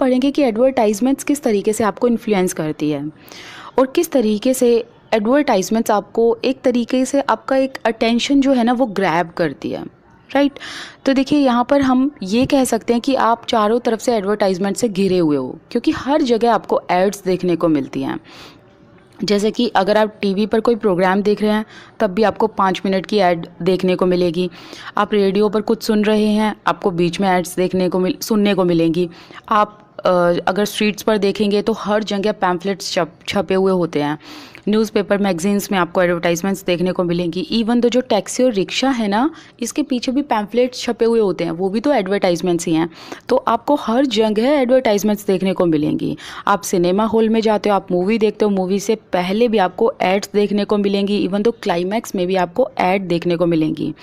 पढ़ेंगे कि एडवर्टाइजमेंट्स किस तरीके से आपको इन्फ्लुएंस करती है और किस तरीके से एडवर्टाइजमेंट्स आपको एक तरीके से आपका एक अटेंशन जो है ना वो ग्रैब करती है, राइट। तो देखिए यहाँ पर हम ये कह सकते हैं कि आप चारों तरफ से एडवर्टाइजमेंट से घिरे हुए हो, क्योंकि हर जगह आपको एड्स देखने को मिलती हैं। जैसे कि अगर आप टीवी पर कोई प्रोग्राम देख रहे हैं तब भी आपको 5 मिनट की ऐड देखने को मिलेगी। आप रेडियो पर कुछ सुन रहे हैं, आपको बीच में एड्स सुनने को मिलेंगी। आप अगर स्ट्रीट्स पर देखेंगे तो हर जगह पैम्फलेट्स छपे हुए होते हैं। न्यूज़पेपर मैगजीन्स में आपको एडवर्टाइजमेंट्स देखने को मिलेंगी। इवन तो जो टैक्सी और रिक्शा है ना, इसके पीछे भी पैम्फलेट्स छपे हुए होते हैं, वो भी तो एडवर्टाइजमेंट्स ही हैं। तो आपको हर जगह एडवर्टाइजमेंट्स देखने को मिलेंगी। आप सिनेमा हॉल में जाते हो, आप मूवी देखते हो, मूवी से पहले भी आपको एड्स देखने को मिलेंगी। इवन तो क्लाइमैक्स में भी आपको ऐड देखने को मिलेंगी।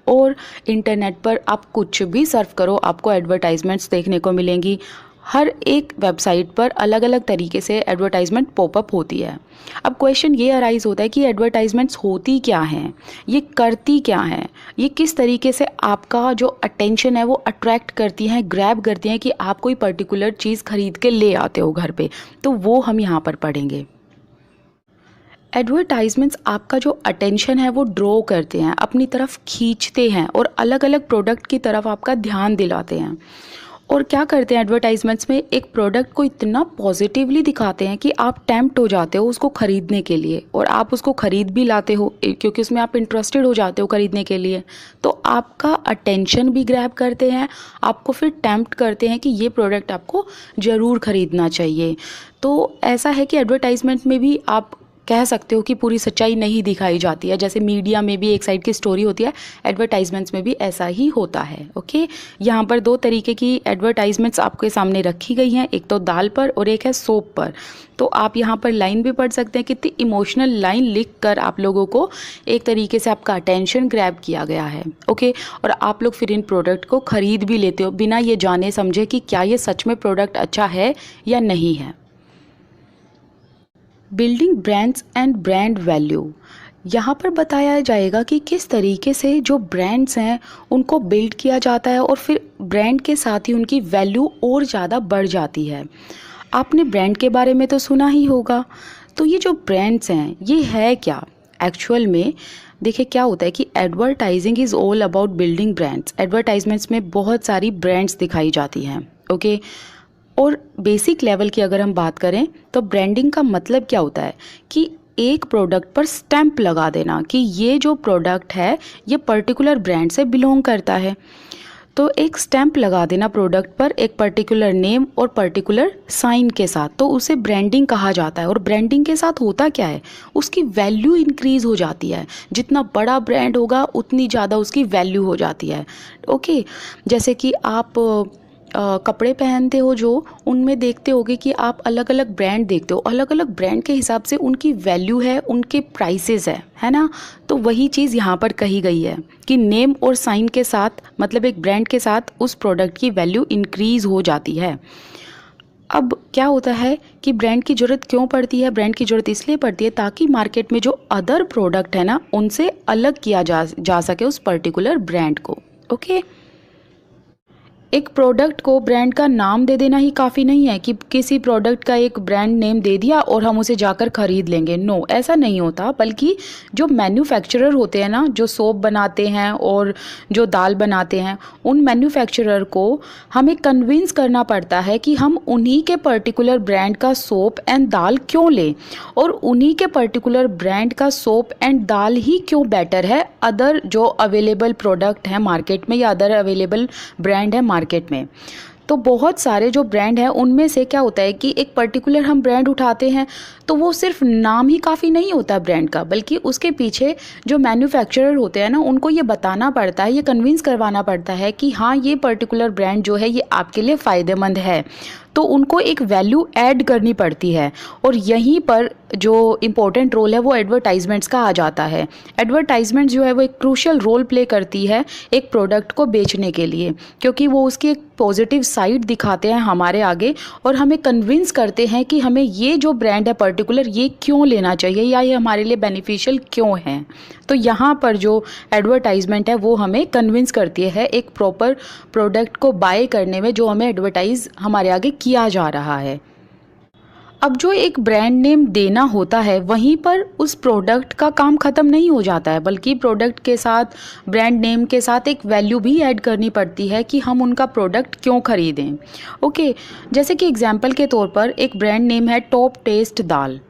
और इंटरनेट पर आप कुछ भी सर्फ करो, आपको एडवर्टाइजमेंट्स देखने को मिलेंगी। हर एक वेबसाइट पर अलग अलग तरीके से एडवर्टाइजमेंट पॉपअप होती है। अब क्वेश्चन ये अराइज होता है कि एडवर्टाइजमेंट्स होती क्या हैं, ये करती क्या हैं, ये किस तरीके से आपका जो अटेंशन है वो अट्रैक्ट करती हैं, ग्रैब करती हैं कि आप कोई पर्टिकुलर चीज़ खरीद के ले आते हो घर पे। तो वो हम यहाँ पर पढ़ेंगे। एडवर्टाइजमेंट्स आपका जो अटेंशन है वो ड्रॉ करते हैं, अपनी तरफ खींचते हैं और अलग अलग प्रोडक्ट की तरफ आपका ध्यान दिलाते हैं। और क्या करते हैं एडवर्टाइजमेंट्स में, एक प्रोडक्ट को इतना पॉजिटिवली दिखाते हैं कि आप टेम्प्ट हो जाते हो उसको ख़रीदने के लिए, और आप उसको ख़रीद भी लाते हो क्योंकि उसमें आप इंटरेस्टेड हो जाते हो ख़रीदने के लिए। तो आपका अटेंशन भी ग्रैब करते हैं, आपको फिर टेम्प्ट करते हैं कि ये प्रोडक्ट आपको ज़रूर ख़रीदना चाहिए। तो ऐसा है कि एडवर्टाइजमेंट में भी आप कह सकते हो कि पूरी सच्चाई नहीं दिखाई जाती है। जैसे मीडिया में भी एक साइड की स्टोरी होती है, एडवर्टाइजमेंट्स में भी ऐसा ही होता है। ओके, यहाँ पर 2 तरीके की एडवर्टाइजमेंट्स आपके सामने रखी गई हैं, एक तो दाल पर और एक है सोप पर। तो आप यहाँ पर लाइन भी पढ़ सकते हैं, कितनी इमोशनल लाइन लिख कर आप लोगों को एक तरीके से आपका अटेंशन ग्रैब किया गया है। ओके, और आप लोग फिर इन प्रोडक्ट को ख़रीद भी लेते हो बिना ये जाने समझे कि क्या ये सच में प्रोडक्ट अच्छा है या नहीं है। Building brands and brand value, यहाँ पर बताया जाएगा कि किस तरीके से जो ब्रांड्स हैं उनको बिल्ड किया जाता है और फिर ब्रांड के साथ ही उनकी वैल्यू और ज़्यादा बढ़ जाती है। आपने ब्रांड के बारे में तो सुना ही होगा। तो ये जो ब्रांड्स हैं ये है क्या एक्चुअल में? देखिए क्या होता है कि advertising is all about building brands. Advertisements में बहुत सारी ब्रांड्स दिखाई जाती हैं। ओके, और बेसिक लेवल की अगर हम बात करें तो ब्रांडिंग का मतलब क्या होता है कि एक प्रोडक्ट पर स्टैंप लगा देना कि ये जो प्रोडक्ट है ये पर्टिकुलर ब्रांड से बिलोंग करता है। तो एक स्टैंप लगा देना प्रोडक्ट पर एक पर्टिकुलर नेम और पर्टिकुलर साइन के साथ, तो उसे ब्रांडिंग कहा जाता है। और ब्रांडिंग के साथ होता क्या है, उसकी वैल्यू इंक्रीज़ हो जाती है। जितना बड़ा ब्रांड होगा उतनी ज़्यादा उसकी वैल्यू हो जाती है। ओके, जैसे कि आप कपड़े पहनते हो जो, उनमें देखते होगे कि आप अलग अलग ब्रांड देखते हो, अलग अलग ब्रांड के हिसाब से उनकी वैल्यू है, उनके प्राइसेस है ना। तो वही चीज़ यहाँ पर कही गई है कि नेम और साइन के साथ, मतलब एक ब्रांड के साथ उस प्रोडक्ट की वैल्यू इंक्रीज़ हो जाती है। अब क्या होता है कि ब्रांड की ज़रूरत क्यों पड़ती है? ब्रांड की ज़रूरत इसलिए पड़ती है ताकि मार्केट में जो अदर प्रोडक्ट है ना उनसे अलग किया जा सके उस पर्टिकुलर ब्रांड को। ओके, एक प्रोडक्ट को ब्रांड का नाम दे देना ही काफ़ी नहीं है कि किसी प्रोडक्ट का एक ब्रांड नेम दे दिया और हम उसे जाकर ख़रीद लेंगे। नो, ऐसा नहीं होता। बल्कि जो मैन्युफैक्चरर होते हैं ना, जो सोप बनाते हैं और जो दाल बनाते हैं, उन मैन्युफैक्चरर को हमें कन्विंस करना पड़ता है कि हम उन्हीं के पर्टिकुलर ब्रांड का सोप एंड दाल क्यों लें, और उन्हीं के पर्टिकुलर ब्रांड का सोप एंड दाल ही क्यों बेटर है अदर जो अवेलेबल प्रोडक्ट हैं मार्केट में या अदर अवेलेबल ब्रांड है मार्केट में। तो बहुत सारे जो ब्रांड हैं उनमें से क्या होता है कि एक पर्टिकुलर हम ब्रांड उठाते हैं तो वो सिर्फ नाम ही काफ़ी नहीं होता ब्रांड का, बल्कि उसके पीछे जो मैन्युफैक्चरर होते हैं ना उनको ये बताना पड़ता है, ये कन्विंस करवाना पड़ता है कि हाँ ये पर्टिकुलर ब्रांड जो है ये आपके लिए फ़ायदेमंद है। तो उनको एक वैल्यू ऐड करनी पड़ती है, और यहीं पर जो इम्पोर्टेंट रोल है वो एडवर्टाइजमेंट्स का आ जाता है। एडवर्टाइजमेंट जो है वो एक क्रूशियल रोल प्ले करती है एक प्रोडक्ट को बेचने के लिए, क्योंकि वो उसकी एक पॉजिटिव साइड दिखाते हैं हमारे आगे और हमें कन्विंस करते हैं कि हमें ये जो ब्रांड है पर्टिकुलर ये क्यों लेना चाहिए या ये हमारे लिए बेनिफिशियल क्यों है। तो यहाँ पर जो एडवर्टाइजमेंट है वो हमें कन्विंस करती है एक प्रॉपर प्रोडक्ट को बाय करने में, जो हमें एडवर्टाइज हमारे आगे किया जा रहा है। अब जो एक ब्रांड नेम देना होता है वहीं पर उस प्रोडक्ट का काम ख़त्म नहीं हो जाता है, बल्कि प्रोडक्ट के साथ ब्रांड नेम के साथ एक वैल्यू भी ऐड करनी पड़ती है कि हम उनका प्रोडक्ट क्यों ख़रीदें। ओके, जैसे कि एग्जांपल के तौर पर एक ब्रांड नेम है टॉप टेस्ट दाल।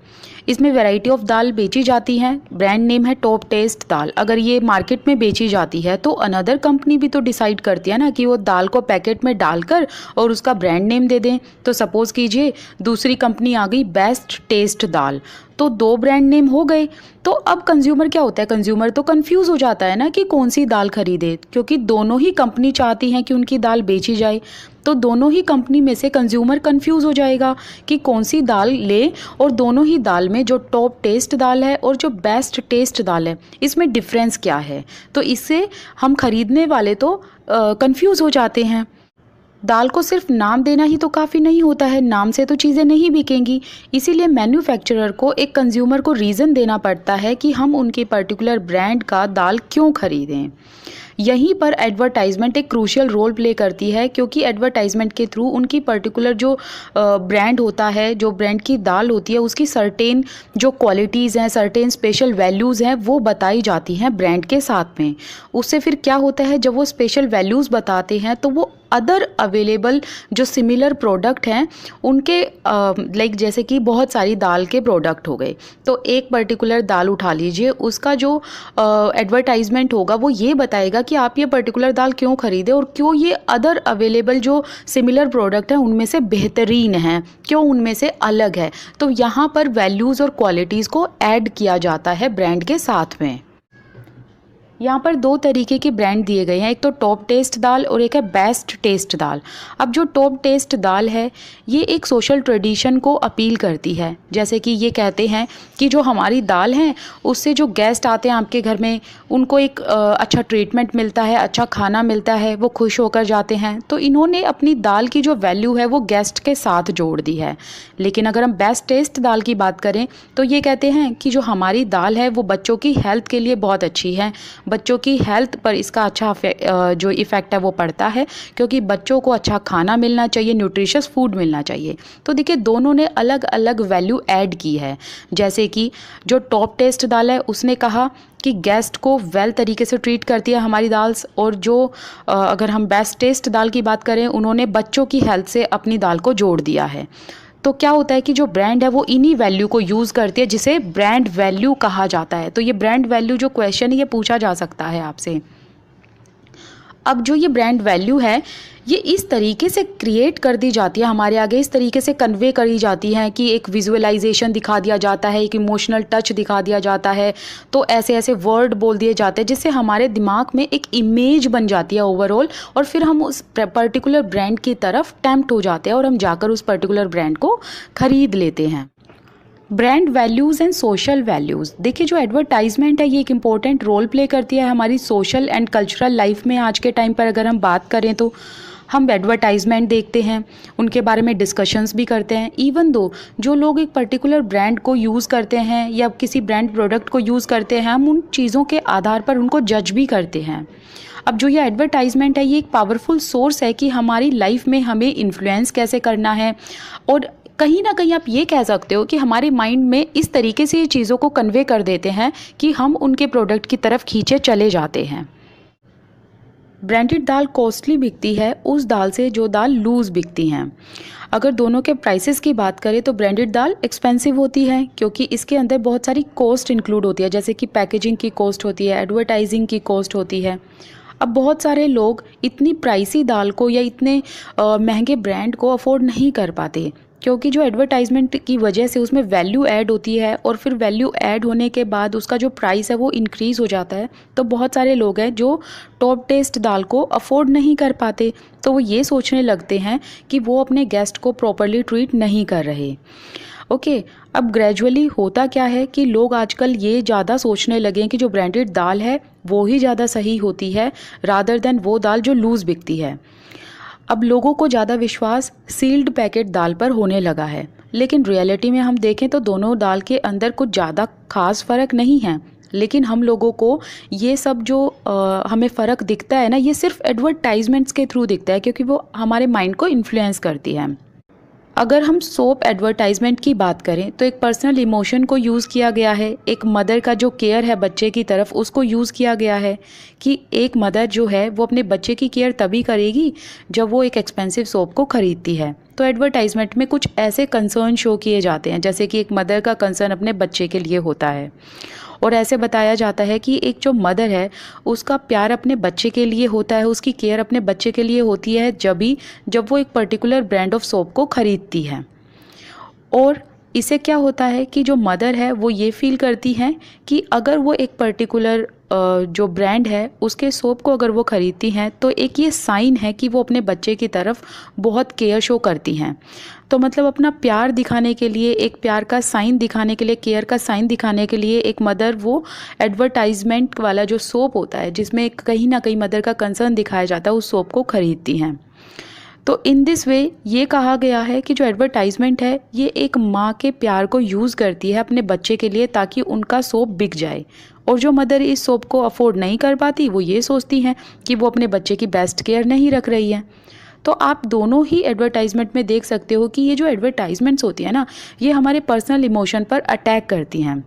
इसमें वैरायटी ऑफ दाल बेची जाती हैं, ब्रांड नेम है टॉप टेस्ट दाल। अगर ये मार्केट में बेची जाती है तो अनदर कंपनी भी तो डिसाइड करती है ना कि वो दाल को पैकेट में डालकर और उसका ब्रांड नेम दे दें। तो सपोज़ कीजिए दूसरी कंपनी आ गई बेस्ट टेस्ट दाल, तो 2 ब्रांड नेम हो गए। तो अब कंज्यूमर क्या होता है, कंज्यूमर तो कंफ्यूज हो जाता है ना कि कौन सी दाल खरीदे, क्योंकि दोनों ही कंपनी चाहती हैं कि उनकी दाल बेची जाए। तो दोनों ही कंपनी में से कंज्यूमर कंफ्यूज हो जाएगा कि कौन सी दाल ले, और दोनों ही दाल में जो टॉप टेस्ट दाल है और जो बेस्ट टेस्ट दाल है इसमें डिफरेंस क्या है। तो इससे हम खरीदने वाले तो कंफ्यूज हो जाते हैं। दाल को सिर्फ नाम देना ही तो काफ़ी नहीं होता है, नाम से तो चीज़ें नहीं बिकेंगी। इसीलिए मैन्युफैक्चरर को एक कंज्यूमर को रीज़न देना पड़ता है कि हम उनकी पर्टिकुलर ब्रांड का दाल क्यों खरीदें। यहीं पर एडवर्टाइजमेंट एक क्रूशियल रोल प्ले करती है, क्योंकि एडवर्टाइजमेंट के थ्रू उनकी पर्टिकुलर जो ब्रांड होता है, जो ब्रांड की दाल होती है, उसकी सर्टेन जो क्वालिटीज़ हैं, सर्टेन स्पेशल वैल्यूज़ हैं वो बताई जाती हैं ब्रांड के साथ में। उससे फिर क्या होता है, जब वो स्पेशल वैल्यूज़ बताते हैं तो वो अदर अवेलेबल जो सिमिलर प्रोडक्ट हैं उनके लाइक जैसे कि बहुत सारी दाल के प्रोडक्ट हो गए, तो एक पर्टिकुलर दाल उठा लीजिए, उसका जो एडवर्टाइजमेंट होगा वो ये बताएगा कि आप ये पर्टिकुलर दाल क्यों खरीदें और क्यों ये अदर अवेलेबल जो सिमिलर प्रोडक्ट हैं उनमें से बेहतरीन है, क्यों उनमें से अलग है। तो यहाँ पर वैल्यूज़ और क्वालिटीज़ को ऐड किया जाता है ब्रांड के साथ में। यहाँ पर 2 तरीके के ब्रांड दिए गए हैं, एक तो टॉप टेस्ट दाल और एक है बेस्ट टेस्ट दाल। अब जो टॉप टेस्ट दाल है ये एक सोशल ट्रेडिशन को अपील करती है, जैसे कि ये कहते हैं कि जो हमारी दाल है उससे जो गेस्ट आते हैं आपके घर में उनको एक अच्छा ट्रीटमेंट मिलता है, अच्छा खाना मिलता है, वो खुश होकर जाते हैं। तो इन्होंने अपनी दाल की जो वैल्यू है वो गेस्ट के साथ जोड़ दी है। लेकिन अगर हम बेस्ट टेस्ट दाल की बात करें तो ये कहते हैं कि जो हमारी दाल है वो बच्चों की हेल्थ के लिए बहुत अच्छी है, बच्चों की हेल्थ पर इसका अच्छा जो इफ़ेक्ट है वो पड़ता है, क्योंकि बच्चों को अच्छा खाना मिलना चाहिए, न्यूट्रिशियस फूड मिलना चाहिए। तो देखिए दोनों ने अलग अलग वैल्यू ऐड की है। जैसे कि जो टॉप टेस्ट दाल है उसने कहा कि गेस्ट को वेल तरीके से ट्रीट करती है हमारी दाल, और जो अगर हम बेस्ट टेस्ट दाल की बात करें उन्होंने बच्चों की हेल्थ से अपनी दाल को जोड़ दिया है। तो क्या होता है कि जो ब्रांड है वो इन्हीं वैल्यू को यूज़ करती है जिसे ब्रांड वैल्यू कहा जाता है। तो ये ब्रांड वैल्यू जो क्वेश्चन है ये पूछा जा सकता है आपसे। अब जो ये ब्रांड वैल्यू है ये इस तरीके से क्रिएट कर दी जाती है हमारे आगे, इस तरीके से कन्वे करी जाती है कि एक विजुअलाइजेशन दिखा दिया जाता है, एक इमोशनल टच दिखा दिया जाता है, तो ऐसे ऐसे वर्ड बोल दिए जाते हैं जिससे हमारे दिमाग में एक इमेज बन जाती है ओवरऑल, और फिर हम उस पर्टिकुलर ब्रांड की तरफ टेम्प्ट हो जाते हैं और हम जाकर उस पर्टिकुलर ब्रांड को खरीद लेते हैं। Brand values and social values, देखिए जो एडवर्टाइजमेंट है ये एक इम्पॉर्टेंट रोल प्ले करती है हमारी सोशल एंड कल्चरल लाइफ में। आज के टाइम पर अगर हम बात करें तो हम एडवर्टाइजमेंट देखते हैं, उनके बारे में डिस्कशंस भी करते हैं। इवन दो जो लोग एक पर्टिकुलर ब्रांड को यूज़ करते हैं या किसी ब्रांड प्रोडक्ट को यूज़ करते हैं, हम उन चीज़ों के आधार पर उनको जज भी करते हैं। अब जो ये एडवर्टाइजमेंट है ये एक पावरफुल सोर्स है कि हमारी लाइफ में हमें इन्फ्लुएंस कैसे करना है, और कहीं ना कहीं आप ये कह सकते हो कि हमारे माइंड में इस तरीके से ये चीज़ों को कन्वे कर देते हैं कि हम उनके प्रोडक्ट की तरफ खींचे चले जाते हैं। ब्रांडेड दाल कॉस्टली बिकती है उस दाल से जो दाल लूज़ बिकती हैं। अगर दोनों के प्राइसेस की बात करें तो ब्रांडेड दाल एक्सपेंसिव होती है क्योंकि इसके अंदर बहुत सारी कॉस्ट इंक्लूड होती है, जैसे कि पैकेजिंग की कॉस्ट होती है, एडवर्टाइजिंग की कॉस्ट होती है। अब बहुत सारे लोग इतनी प्राइसी दाल को या इतने महंगे ब्रांड को अफोर्ड नहीं कर पाते, क्योंकि जो एडवर्टाइजमेंट की वजह से उसमें वैल्यू ऐड होती है और फिर वैल्यू ऐड होने के बाद उसका जो प्राइस है वो इंक्रीज़ हो जाता है। तो बहुत सारे लोग हैं जो टॉप टेस्ट दाल को अफोर्ड नहीं कर पाते, तो वो ये सोचने लगते हैं कि वो अपने गेस्ट को प्रॉपरली ट्रीट नहीं कर रहे। ओके। अब ग्रेजुअली होता क्या है कि लोग आजकल ये ज़्यादा सोचने लगे हैं कि जो ब्रांडेड दाल है वो ही ज़्यादा सही होती है रादर देन वो दाल जो लूज़ बिकती है। अब लोगों को ज़्यादा विश्वास सील्ड पैकेट दाल पर होने लगा है, लेकिन रियलिटी में हम देखें तो दोनों दाल के अंदर कुछ ज़्यादा खास फ़र्क नहीं है। लेकिन हम लोगों को ये सब जो हमें फ़र्क दिखता है ना, ये सिर्फ एडवर्टाइजमेंट्स के थ्रू दिखता है, क्योंकि वो हमारे माइंड को इन्फ्लुएंस करती है। अगर हम सोप एडवर्टाइजमेंट की बात करें तो एक पर्सनल इमोशन को यूज़ किया गया है, एक मदर का जो केयर है बच्चे की तरफ उसको यूज़ किया गया है कि एक मदर जो है वो अपने बच्चे की केयर तभी करेगी जब वो एक एक्सपेंसिव सोप को ख़रीदती है। तो एडवर्टाइजमेंट में कुछ ऐसे कंसर्न शो किए जाते हैं जैसे कि एक मदर का कंसर्न अपने बच्चे के लिए होता है, और ऐसे बताया जाता है कि एक जो मदर है उसका प्यार अपने बच्चे के लिए होता है, उसकी केयर अपने बच्चे के लिए होती है जब वो एक पर्टिकुलर ब्रांड ऑफ सोप को ख़रीदती है। और इससे क्या होता है कि जो मदर है वो ये फील करती हैं कि अगर वो एक पर्टिकुलर जो ब्रांड है उसके सोप को अगर वो ख़रीदती हैं तो एक ये साइन है कि वो अपने बच्चे की तरफ बहुत केयर शो करती हैं। तो मतलब अपना प्यार दिखाने के लिए, एक प्यार का साइन दिखाने के लिए, केयर का साइन दिखाने के लिए एक मदर वो एडवर्टाइजमेंट वाला जो सोप होता है जिसमें कहीं ना कहीं मदर का कंसर्न दिखाया जाता है उस सोप को ख़रीदती हैं। तो इन दिस वे ये कहा गया है कि जो एडवर्टाइजमेंट है ये एक माँ के प्यार को यूज़ करती है अपने बच्चे के लिए ताकि उनका सोप बिक जाए। और जो मदर इस सोप को अफोर्ड नहीं कर पाती वो ये सोचती हैं कि वो अपने बच्चे की बेस्ट केयर नहीं रख रही है। तो आप दोनों ही एडवर्टाइजमेंट में देख सकते हो कि ये जो एडवर्टाइजमेंट्स होती है ना, ये हमारे पर्सनल इमोशन पर अटैक करती हैं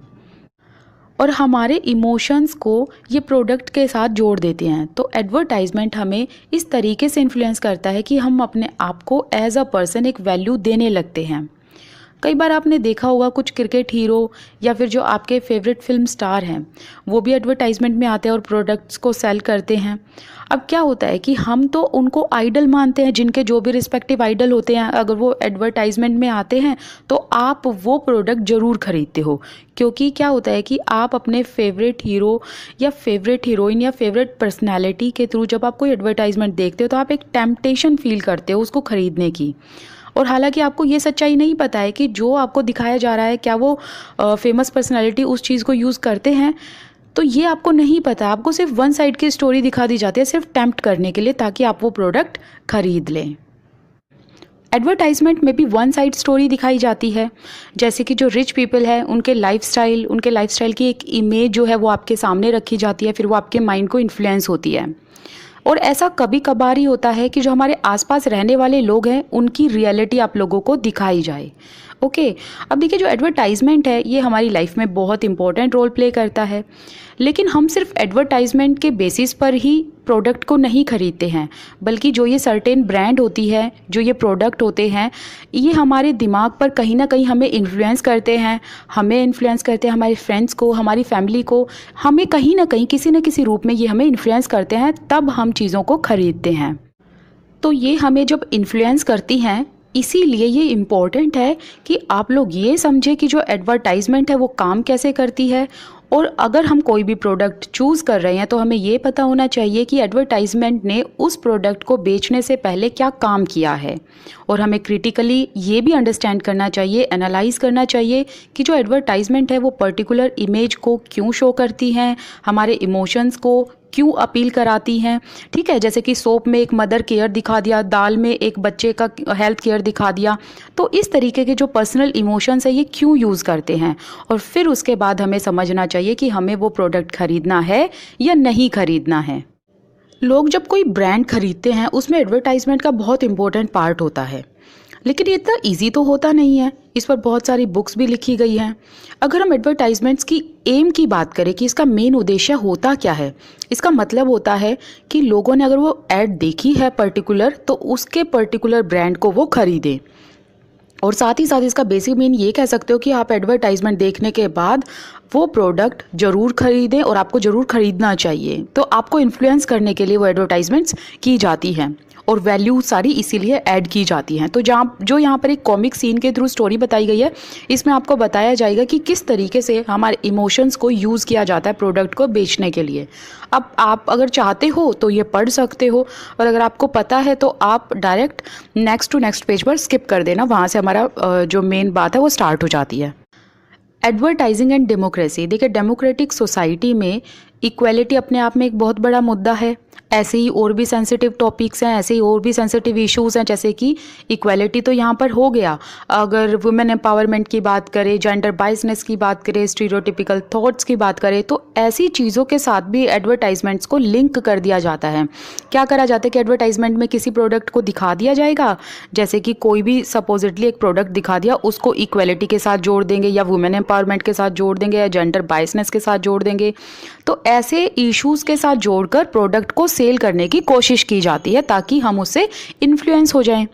और हमारे इमोशंस को ये प्रोडक्ट के साथ जोड़ देते हैं। तो एडवर्टाइजमेंट हमें इस तरीके से इन्फ्लुएंस करता है कि हम अपने आप को एज अ पर्सन एक वैल्यू देने लगते हैं। कई बार आपने देखा होगा कुछ क्रिकेट हीरो या फिर जो आपके फेवरेट फिल्म स्टार हैं वो भी एडवर्टाइजमेंट में आते हैं और प्रोडक्ट्स को सेल करते हैं। अब क्या होता है कि हम तो उनको आइडल मानते हैं, जिनके जो भी रिस्पेक्टिव आइडल होते हैं अगर वो एडवर्टाइजमेंट में आते हैं तो आप वो प्रोडक्ट ज़रूर खरीदते हो, क्योंकि क्या होता है कि आप अपने फेवरेट हीरो या फेवरेट हीरोइन या फेवरेट पर्सनैलिटी के थ्रू जब आप कोई एडवर्टाइजमेंट देखते हो तो आप एक टेम्पटेशन फील करते हो उसको ख़रीदने की। और हालांकि आपको ये सच्चाई नहीं पता है कि जो आपको दिखाया जा रहा है क्या वो फेमस पर्सनालिटी उस चीज़ को यूज़ करते हैं, तो ये आपको नहीं पता। आपको सिर्फ वन साइड की स्टोरी दिखा दी जाती है सिर्फ टेम्प्ट करने के लिए ताकि आप वो प्रोडक्ट खरीद लें। एडवर्टाइजमेंट में भी वन साइड स्टोरी दिखाई जाती है, जैसे कि जो रिच पीपल है उनके लाइफस्टाइल की एक इमेज जो है वो आपके सामने रखी जाती है, फिर वो आपके माइंड को इन्फ्लुएंस होती है। और ऐसा कभी कभार ही होता है कि जो हमारे आसपास रहने वाले लोग हैं उनकी रियलिटी आप लोगों को दिखाई जाए। ओके। अब देखिए जो एडवर्टाइजमेंट है ये हमारी लाइफ में बहुत इंपॉर्टेंट रोल प्ले करता है, लेकिन हम सिर्फ एडवर्टाइजमेंट के बेसिस पर ही प्रोडक्ट को नहीं खरीदते हैं, बल्कि जो ये सर्टेन ब्रांड होती है, जो ये प्रोडक्ट होते हैं, ये हमारे दिमाग पर कहीं ना कहीं हमें इन्फ्लुएंस करते हैं, हमारे फ्रेंड्स को, हमारी फैमिली को, हमें कहीं ना कहीं किसी न किसी रूप में ये हमें इन्फ्लुएंस करते हैं, तब हम चीज़ों को खरीदते हैं। तो ये हमें जब इन्फ्लुएंस करती हैं, इसीलिए ये इम्पॉर्टेंट है कि आप लोग ये समझें कि जो एडवर्टाइजमेंट है वो काम कैसे करती है, और अगर हम कोई भी प्रोडक्ट चूज़ कर रहे हैं तो हमें ये पता होना चाहिए कि एडवर्टाइजमेंट ने उस प्रोडक्ट को बेचने से पहले क्या काम किया है। और हमें क्रिटिकली ये भी अंडरस्टैंड करना चाहिए, एनालाइज करना चाहिए कि जो एडवर्टाइजमेंट है वो पर्टिकुलर इमेज को क्यों शो करती हैं, हमारे इमोशंस को क्यों अपील कराती हैं। ठीक है, जैसे कि सोप में एक मदर केयर दिखा दिया, दाल में एक बच्चे का हेल्थ केयर दिखा दिया। तो इस तरीके के जो पर्सनल इमोशंस है ये क्यों यूज़ करते हैं, और फिर उसके बाद हमें समझना चाहिए कि हमें वो प्रोडक्ट खरीदना है या नहीं खरीदना है। लोग जब कोई ब्रांड खरीदते हैं उसमें एडवर्टाइजमेंट का बहुत इंपॉर्टेंट पार्ट होता है, लेकिन ये इतना ईजी तो होता नहीं है। इस पर बहुत सारी बुक्स भी लिखी गई हैं। अगर हम एडवर्टाइजमेंट्स की एम की बात करें कि इसका मेन उद्देश्य होता क्या है, इसका मतलब होता है कि लोगों ने अगर वो ऐड देखी है पर्टिकुलर, तो उसके पर्टिकुलर ब्रांड को वो खरीदें। और साथ ही साथ इसका बेसिक मीन ये कह सकते हो कि आप एडवर्टाइजमेंट देखने के बाद वो प्रोडक्ट ज़रूर खरीदें और आपको ज़रूर खरीदना चाहिए। तो आपको इन्फ्लुएंस करने के लिए वो एडवर्टाइजमेंट्स की जाती हैं। और वैल्यू सारी इसीलिए ऐड की जाती हैं। तो जो यहाँ पर एक कॉमिक सीन के थ्रू स्टोरी बताई गई है, इसमें आपको बताया जाएगा कि किस तरीके से हमारे इमोशंस को यूज़ किया जाता है प्रोडक्ट को बेचने के लिए। अब आप अगर चाहते हो तो ये पढ़ सकते हो, और अगर आपको पता है तो आप direct next to next page पर स्किप कर देना, वहाँ से हमारा जो मेन बात है वो स्टार्ट हो जाती है। Advertising and democracy. देखिए, डेमोक्रेटिक सोसाइटी में इक्वालिटी अपने आप में एक बहुत बड़ा मुद्दा है। ऐसे ही और भी सेंसिटिव टॉपिक्स हैं, ऐसे ही और भी सेंसिटिव इश्यूज़ हैं, जैसे कि इक्वालिटी तो यहाँ पर हो गया। अगर वुमेन एम्पावरमेंट की बात करें, जेंडर बाइसनेस की बात करें, स्टीरियोटिपिकल थॉट्स की बात करें, तो ऐसी चीज़ों के साथ भी एडवर्टाइजमेंट्स को लिंक कर दिया जाता है। क्या करा जाता है कि एडवर्टाइजमेंट में किसी प्रोडक्ट को दिखा दिया जाएगा, जैसे कि कोई भी सपोजिटली एक प्रोडक्ट दिखा दिया, उसको इक्वालिटी के साथ जोड़ देंगे, या वुमेन एम्पावरमेंट के साथ जोड़ देंगे, या जेंडर बाइसनेस के साथ जोड़ देंगे। तो ऐसे इश्यूज़ के साथ जोड़कर प्रोडक्ट को सेल करने की कोशिश की जाती है, ताकि हम उससे इन्फ्लुएंस हो जाएं।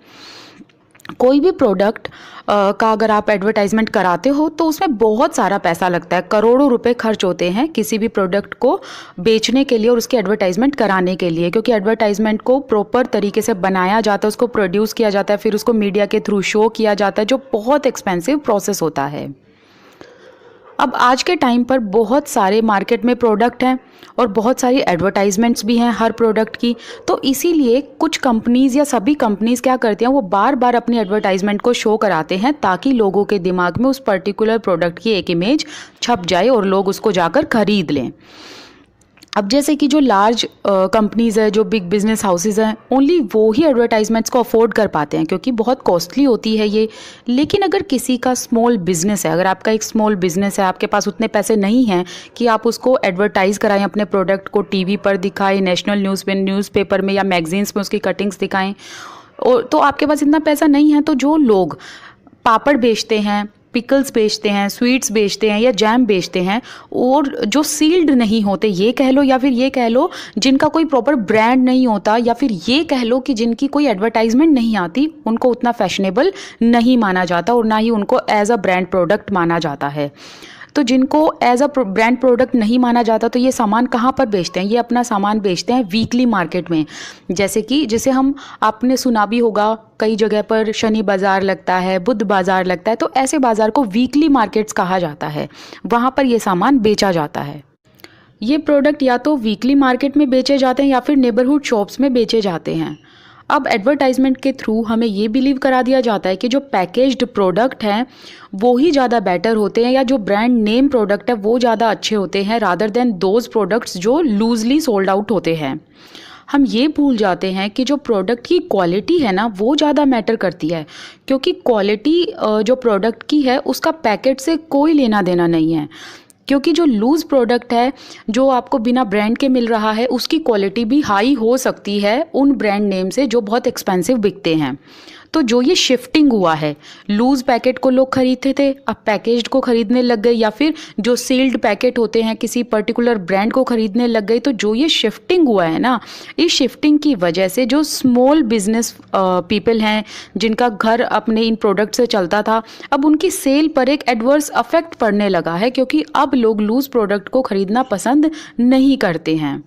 कोई भी प्रोडक्ट का अगर आप एडवर्टाइजमेंट कराते हो तो उसमें बहुत सारा पैसा लगता है, करोड़ों रुपए खर्च होते हैं किसी भी प्रोडक्ट को बेचने के लिए और उसकी एडवर्टाइजमेंट कराने के लिए, क्योंकि एडवर्टाइजमेंट को प्रॉपर तरीके से बनाया जाता है, उसको प्रोड्यूस किया जाता है, फिर उसको मीडिया के थ्रू शो किया जाता है, जो बहुत एक्सपेंसिव प्रोसेस होता है। अब आज के टाइम पर बहुत सारे मार्केट में प्रोडक्ट हैं और बहुत सारी एडवर्टाइजमेंट्स भी हैं हर प्रोडक्ट की। तो इसीलिए कुछ कंपनीज़ या सभी कंपनीज़ क्या करती हैं, वो बार बार अपनी एडवर्टाइजमेंट को शो कराते हैं, ताकि लोगों के दिमाग में उस पर्टिकुलर प्रोडक्ट की एक इमेज छप जाए और लोग उसको जाकर खरीद लें। अब जैसे कि जो लार्ज कंपनीज़ है, जो बिग बिजनेस हाउसेज हैं, ओनली वो ही एडवर्टाइजमेंट्स को अफोर्ड कर पाते हैं, क्योंकि बहुत कॉस्टली होती है ये। लेकिन अगर किसी का स्मॉल बिजनेस है, अगर आपका एक स्मॉल बिजनेस है, आपके पास उतने पैसे नहीं हैं कि आप उसको एडवर्टाइज़ कराएं, अपने प्रोडक्ट को टीवी पर दिखाएं, नेशनल न्यूज़पेपर में या मैगजीन्स में उसकी कटिंग्स दिखाएं, और तो आपके पास इतना पैसा नहीं है, तो जो लोग पापड़ बेचते हैं, पिकल्स बेचते हैं, स्वीट्स बेचते हैं या जैम बेचते हैं, और जो सील्ड नहीं होते, ये कह लो, या फिर ये कह लो जिनका कोई प्रॉपर ब्रांड नहीं होता, या फिर ये कह लो कि जिनकी कोई एडवर्टाइजमेंट नहीं आती, उनको उतना फैशनेबल नहीं माना जाता और ना ही उनको एज अ ब्रांड प्रोडक्ट माना जाता है। तो जिनको एज अ ब्रांड प्रोडक्ट नहीं माना जाता, तो ये सामान कहाँ पर बेचते हैं? ये अपना सामान बेचते हैं वीकली मार्केट में, जैसे कि जिसे हम, आपने सुना भी होगा, कई जगह पर शनि बाज़ार लगता है, बुध बाज़ार लगता है, तो ऐसे बाज़ार को वीकली मार्केट्स कहा जाता है। वहाँ पर ये सामान बेचा जाता है। ये प्रोडक्ट या तो वीकली मार्केट में बेचे जाते हैं या फिर नेबरहुड शॉप्स में बेचे जाते हैं। अब एडवर्टाइजमेंट के थ्रू हमें ये बिलीव करा दिया जाता है कि जो पैकेज्ड प्रोडक्ट हैं वो ही ज़्यादा बेटर होते हैं, या जो ब्रांड नेम प्रोडक्ट है वो ज़्यादा अच्छे होते हैं, रादर देन दोज प्रोडक्ट्स जो लूजली सोल्ड आउट होते हैं। हम ये भूल जाते हैं कि जो प्रोडक्ट की क्वालिटी है ना, वो ज़्यादा मैटर करती है, क्योंकि क्वालिटी जो प्रोडक्ट की है उसका पैकेट से कोई लेना देना नहीं है। क्योंकि जो लूज़ प्रोडक्ट है, जो आपको बिना ब्रांड के मिल रहा है, उसकी क्वालिटी भी हाई हो सकती है उन ब्रांड नेम से जो बहुत एक्सपेंसिव बिकते हैं। तो जो ये शिफ्टिंग हुआ है, लूज़ पैकेट को लोग खरीदते थे, अब पैकेज्ड को खरीदने लग गए, या फिर जो सील्ड पैकेट होते हैं किसी पर्टिकुलर ब्रांड को खरीदने लग गए। तो जो ये शिफ्टिंग हुआ है ना, इस शिफ्टिंग की वजह से जो स्मॉल बिजनेस पीपल हैं, जिनका घर अपने इन प्रोडक्ट से चलता था, अब उनकी सेल पर एक एडवर्स अफेक्ट पड़ने लगा है, क्योंकि अब लोग लूज़ प्रोडक्ट को खरीदना पसंद नहीं करते हैं।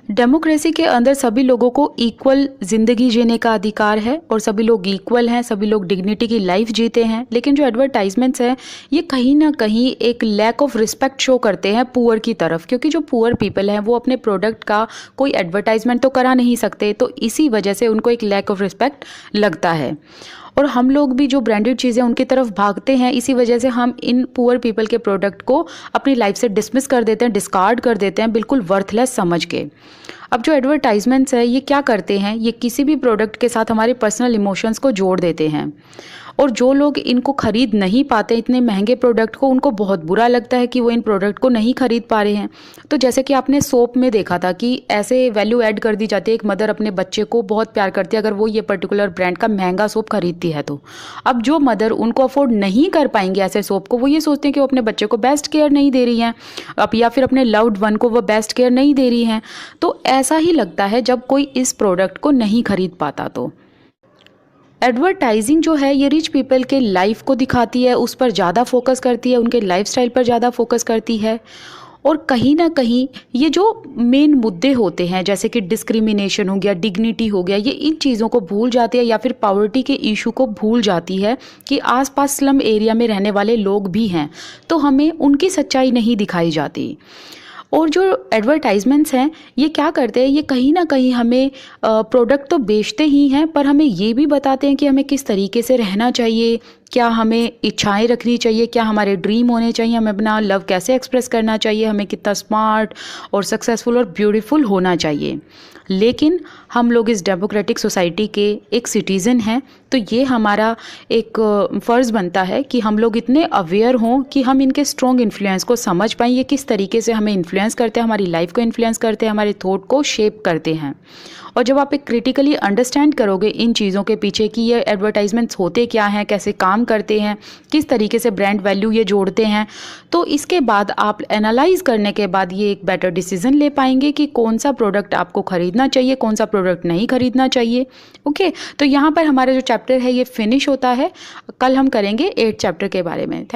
डेमोक्रेसी के अंदर सभी लोगों को इक्वल ज़िंदगी जीने का अधिकार है और सभी लोग इक्वल हैं, सभी लोग डिग्निटी की लाइफ जीते हैं। लेकिन जो एडवर्टाइजमेंट्स हैं, ये कहीं ना कहीं एक लैक ऑफ रिस्पेक्ट शो करते हैं पुअर की तरफ, क्योंकि जो पुअर पीपल हैं वो अपने प्रोडक्ट का कोई एडवर्टाइजमेंट तो करा नहीं सकते, तो इसी वजह से उनको एक लैक ऑफ रिस्पेक्ट लगता है। और हम लोग भी जो ब्रांडेड चीज़ें उनकी तरफ भागते हैं, इसी वजह से हम इन पुअर पीपल के प्रोडक्ट को अपनी लाइफ से डिसमिस कर देते हैं, डिस्कार्ड कर देते हैं, बिल्कुल वर्थलेस समझ के। अब जो एडवर्टाइजमेंट्स है, ये क्या करते हैं, ये किसी भी प्रोडक्ट के साथ हमारे पर्सनल इमोशंस को जोड़ देते हैं, और जो लोग इनको खरीद नहीं पाते, इतने महंगे प्रोडक्ट को, उनको बहुत बुरा लगता है कि वो इन प्रोडक्ट को नहीं खरीद पा रहे हैं। तो जैसे कि आपने सोप में देखा था कि ऐसे वैल्यू ऐड कर दी जाती है, एक मदर अपने बच्चे को बहुत प्यार करती है अगर वो ये पर्टिकुलर ब्रांड का महंगा सोप खरीदती है, तो अब जो मदर उनको अफोर्ड नहीं कर पाएंगे ऐसे सोप को, वो ये सोचते हैं कि वो अपने बच्चे को बेस्ट केयर नहीं दे रही हैं, अब या फिर अपने लव्ड वन को वो बेस्ट केयर नहीं दे रही हैं। तो ऐसा ही लगता है जब कोई इस प्रोडक्ट को नहीं खरीद पाता। तो एडवर्टाइजिंग जो है, ये रिच पीपल के लाइफ को दिखाती है, उस पर ज़्यादा फोकस करती है, उनके लाइफस्टाइल पर ज़्यादा फोकस करती है, और कहीं ना कहीं ये जो मेन मुद्दे होते हैं जैसे कि डिस्क्रिमिनेशन हो गया, डिग्निटी हो गया, ये इन चीज़ों को भूल जाती है या फिर पॉवर्टी के इशू को भूल जाती है कि आसपास स्लम एरिया में रहने वाले लोग भी हैं, तो हमें उनकी सच्चाई नहीं दिखाई जाती। और जो एडवर्टाइजमेंट्स हैं ये क्या करते हैं, ये कहीं ना कहीं हमें प्रोडक्ट तो बेचते ही हैं पर हमें ये भी बताते हैं कि हमें किस तरीके से रहना चाहिए, क्या हमें इच्छाएं रखनी चाहिए, क्या हमारे ड्रीम होने चाहिए, हमें अपना लव कैसे एक्सप्रेस करना चाहिए, हमें कितना स्मार्ट और सक्सेसफुल और ब्यूटीफुल होना चाहिए। लेकिन हम लोग इस डेमोक्रेटिक सोसाइटी के एक सिटीज़न हैं, तो ये हमारा एक फ़र्ज़ बनता है कि हम लोग इतने अवेयर हों कि हम इनके स्ट्रॉन्ग इन्फ्लुएंस को समझ पाएँ, ये किस तरीके से हमें इन्फ्लुएंस करते हैं, हमारी लाइफ को इन्फ्लुएंस करते हैं, हमारे थॉट को शेप करते हैं। और जब आप एक क्रिटिकली अंडरस्टैंड करोगे इन चीज़ों के पीछे कि ये एडवर्टाइजमेंट्स होते क्या हैं, कैसे काम करते हैं, किस तरीके से ब्रांड वैल्यू ये जोड़ते हैं, तो इसके बाद आप एनालाइज करने के बाद ये एक बेटर डिसीजन ले पाएंगे कि कौन सा प्रोडक्ट आपको खरीदना चाहिए, कौन सा प्रोडक्ट नहीं खरीदना चाहिए। ओके, तो यहाँ पर हमारा जो चैप्टर है ये फिनिश होता है। कल हम करेंगे 8 चैप्टर के बारे में।